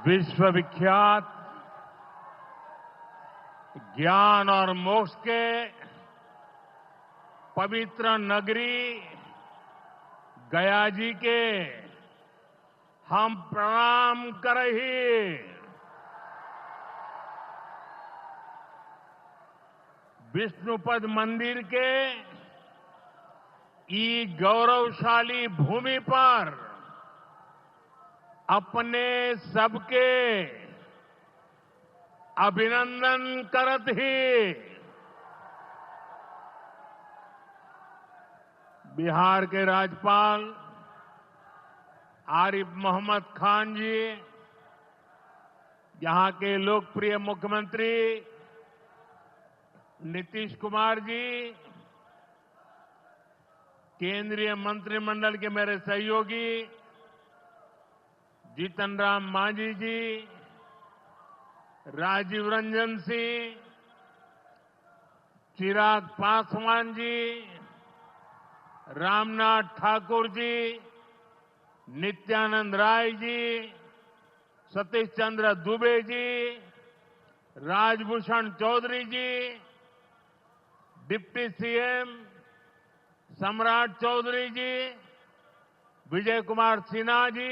विश्वविख्यात ज्ञान और मोक्ष के पवित्र नगरी गया जी के हम प्रणाम करही। विष्णुपद मंदिर के ई गौरवशाली भूमि पर अपने सबके अभिनंदन करत ही बिहार के राज्यपाल आरिफ मोहम्मद खान जी, यहां के लोकप्रिय मुख्यमंत्री नीतीश कुमार जी, केंद्रीय मंत्रिमंडल के मेरे सहयोगी जीतन राम मांझी जी, राजीव रंजन सिंह, चिराग पासवान जी, रामनाथ ठाकुर जी, नित्यानंद राय जी, सतीश चंद्र दुबे जी, राजभूषण चौधरी जी, डिप्टी सीएम सम्राट चौधरी जी, विजय कुमार सिन्हा जी,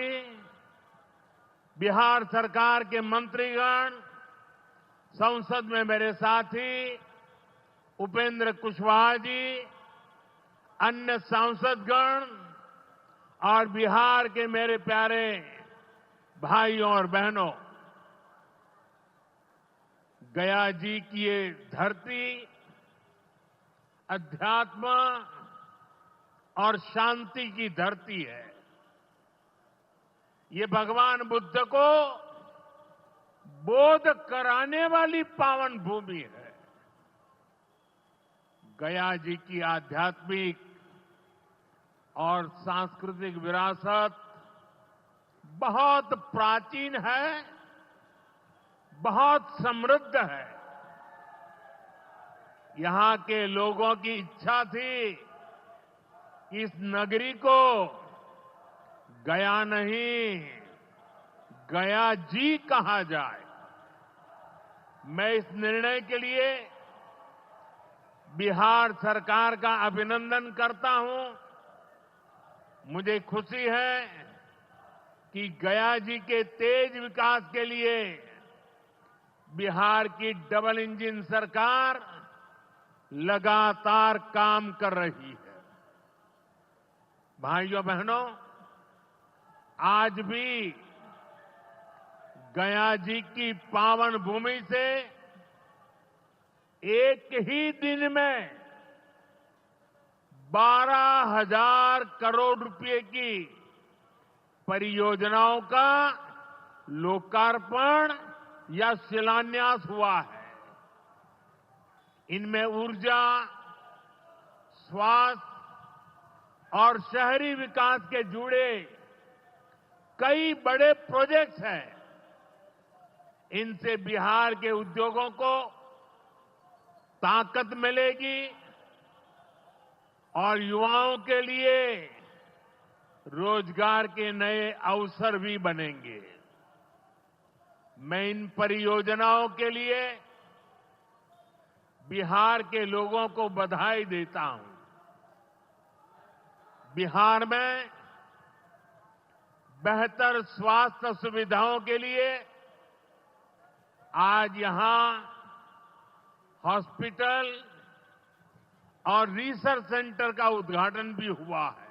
बिहार सरकार के मंत्रीगण, संसद में मेरे साथी उपेंद्र कुशवाहा जी, अन्य सांसदगण और बिहार के मेरे प्यारे भाइयों और बहनों, गया जी की ये धरती अध्यात्म और शांति की धरती है। ये भगवान बुद्ध को बोध कराने वाली पावन भूमि है। गया जी की आध्यात्मिक और सांस्कृतिक विरासत बहुत प्राचीन है, बहुत समृद्ध है। यहां के लोगों की इच्छा थी कि इस नगरी को गया नहीं, गया जी कहा जाए। मैं इस निर्णय के लिए बिहार सरकार का अभिनंदन करता हूं। मुझे खुशी है कि गया जी के तेज विकास के लिए बिहार की डबल इंजन सरकार लगातार काम कर रही है। भाइयों बहनों, आज भी गया जी की पावन भूमि से एक ही दिन में 12,000 करोड़ रुपए की परियोजनाओं का लोकार्पण या शिलान्यास हुआ है। इनमें ऊर्जा, स्वास्थ्य और शहरी विकास के जुड़े कई बड़े प्रोजेक्ट्स हैं। इनसे बिहार के उद्योगों को ताकत मिलेगी और युवाओं के लिए रोजगार के नए अवसर भी बनेंगे। मैं इन परियोजनाओं के लिए बिहार के लोगों को बधाई देता हूं। बिहार में बेहतर स्वास्थ्य सुविधाओं के लिए आज यहां हॉस्पिटल और रिसर्च सेंटर का उद्घाटन भी हुआ है।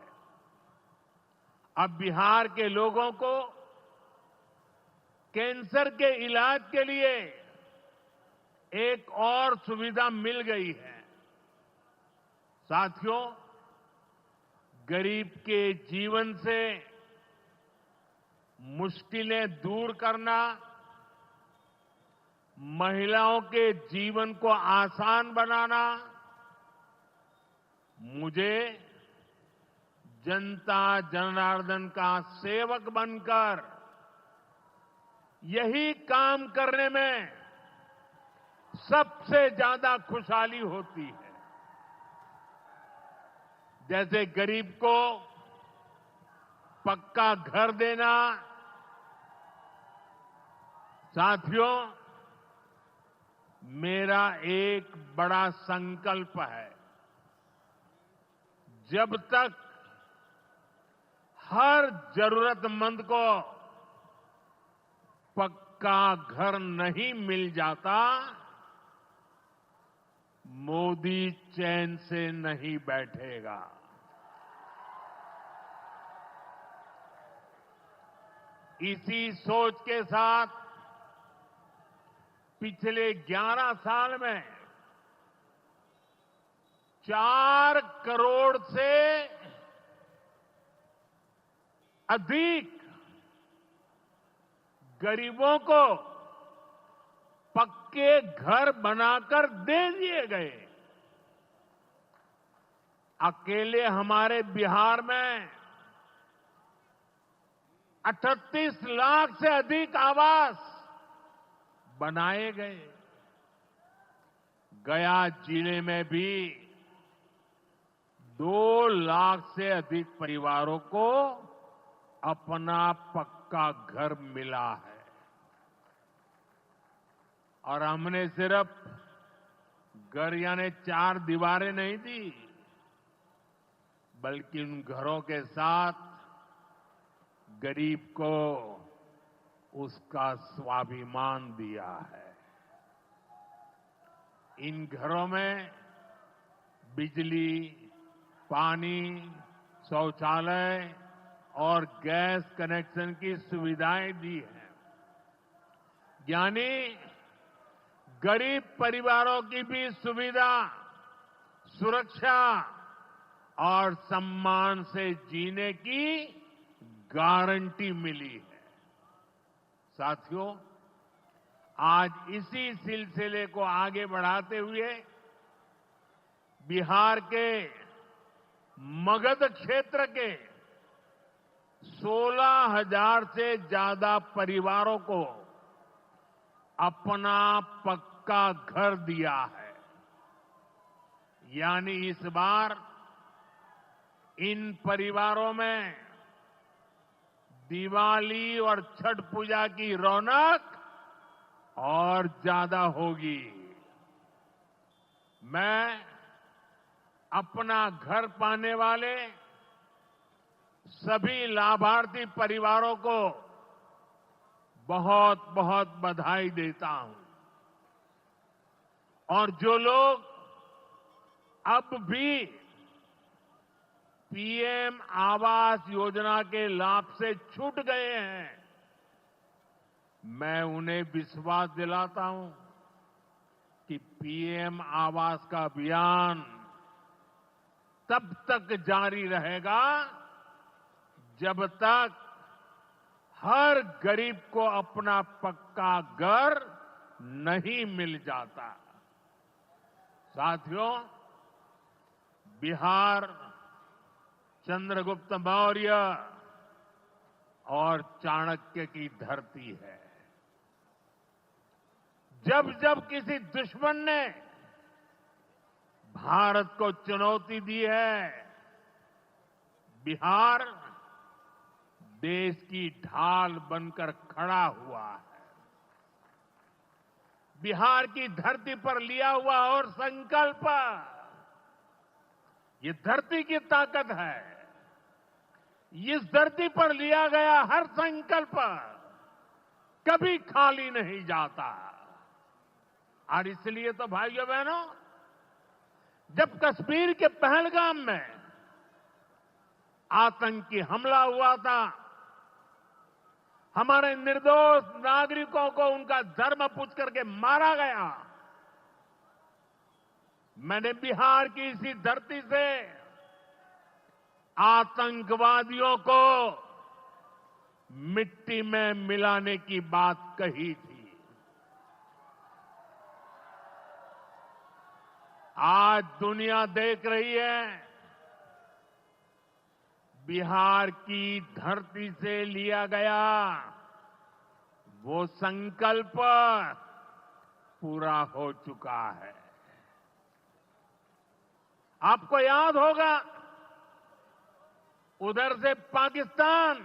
अब बिहार के लोगों को कैंसर के इलाज के लिए एक और सुविधा मिल गई है। साथियों, गरीब के जीवन से मुश्किलें दूर करना, महिलाओं के जीवन को आसान बनाना मुझे जनता जनार्दन का सेवक बनकर यही काम करने में सबसे ज्यादा खुशहाली होती है। जैसे गरीब को पक्का घर देना, साथियों, मेरा एक बड़ा संकल्प है। जब तक हर जरूरतमंद को पक्का घर नहीं मिल जाता, मोदी चैन से नहीं बैठेगा। इसी सोच के साथ पिछले 11 साल में 4 करोड़ से अधिक गरीबों को पक्के घर बनाकर दे दिए गए। अकेले हमारे बिहार में 38 लाख से अधिक आवास बनाए गए। गया जिले में भी 2 लाख से अधिक परिवारों को अपना पक्का घर मिला है। और हमने सिर्फ घर यानी 4 दीवारें नहीं दी, बल्कि उन घरों के साथ गरीब को उसका स्वाभिमान दिया है। इन घरों में बिजली, पानी, शौचालय और गैस कनेक्शन की सुविधाएं दी हैं। यानी गरीब परिवारों की भी सुविधा, सुरक्षा और सम्मान से जीने की गारंटी मिली है। साथियों, आज इसी सिलसिले को आगे बढ़ाते हुए बिहार के मगध क्षेत्र के 16,000 से ज्यादा परिवारों को अपना पक्का घर दिया है। यानी इस बार इन परिवारों में दिवाली और छठ पूजा की रौनक और ज्यादा होगी। मैं अपना घर पाने वाले सभी लाभार्थी परिवारों को बहुत बहुत बधाई देता हूं। और जो लोग अब भी पीएम आवास योजना के लाभ से छूट गए हैं, मैं उन्हें विश्वास दिलाता हूं कि पीएम आवास का अभियान तब तक जारी रहेगा जब तक हर गरीब को अपना पक्का घर नहीं मिल जाता। साथियों, बिहार चंद्रगुप्त मौर्य और चाणक्य की धरती है। जब जब किसी दुश्मन ने भारत को चुनौती दी है, बिहार देश की ढाल बनकर खड़ा हुआ है। बिहार की धरती पर लिया हुआ और संकल्प, ये धरती की ताकत है। इस धरती पर लिया गया हर संकल्प कभी खाली नहीं जाता। और इसलिए तो भाइयों बहनों, जब कश्मीर के पहलगाम में आतंकी हमला हुआ था, हमारे निर्दोष नागरिकों को उनका धर्म पूछ करके मारा गया, मैंने बिहार की इसी धरती से आतंकवादियों को मिट्टी में मिलाने की बात कही थी। आज दुनिया देख रही है, बिहार की धरती से लिया गया वो संकल्प पूरा हो चुका है। आपको याद होगा, उधर से पाकिस्तान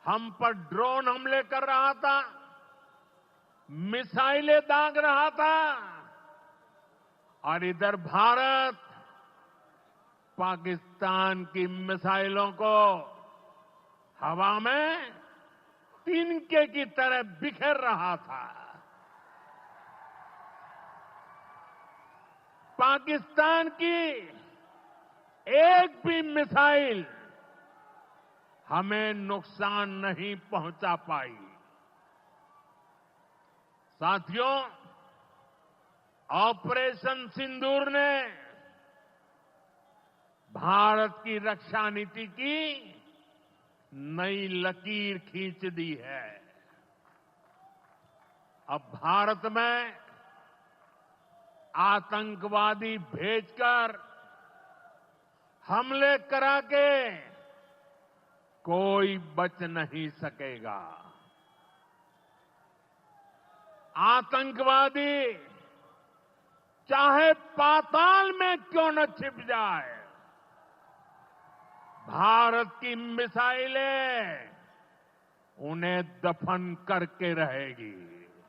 हम पर ड्रोन हमले कर रहा था, मिसाइलें दाग रहा था और इधर भारत पाकिस्तान की मिसाइलों को हवा में तिनके की तरह बिखेर रहा था। पाकिस्तान की एक भी मिसाइल हमें नुकसान नहीं पहुंचा पाई। साथियों, ऑपरेशन सिंदूर ने भारत की रक्षा नीति की नई लकीर खींच दी है। अब भारत में आतंकवादी भेजकर हमले करा के कोई बच नहीं सकेगा। आतंकवादी चाहे पाताल में क्यों न छिप जाए, भारत की मिसाइलें उन्हें दफन करके रहेगी।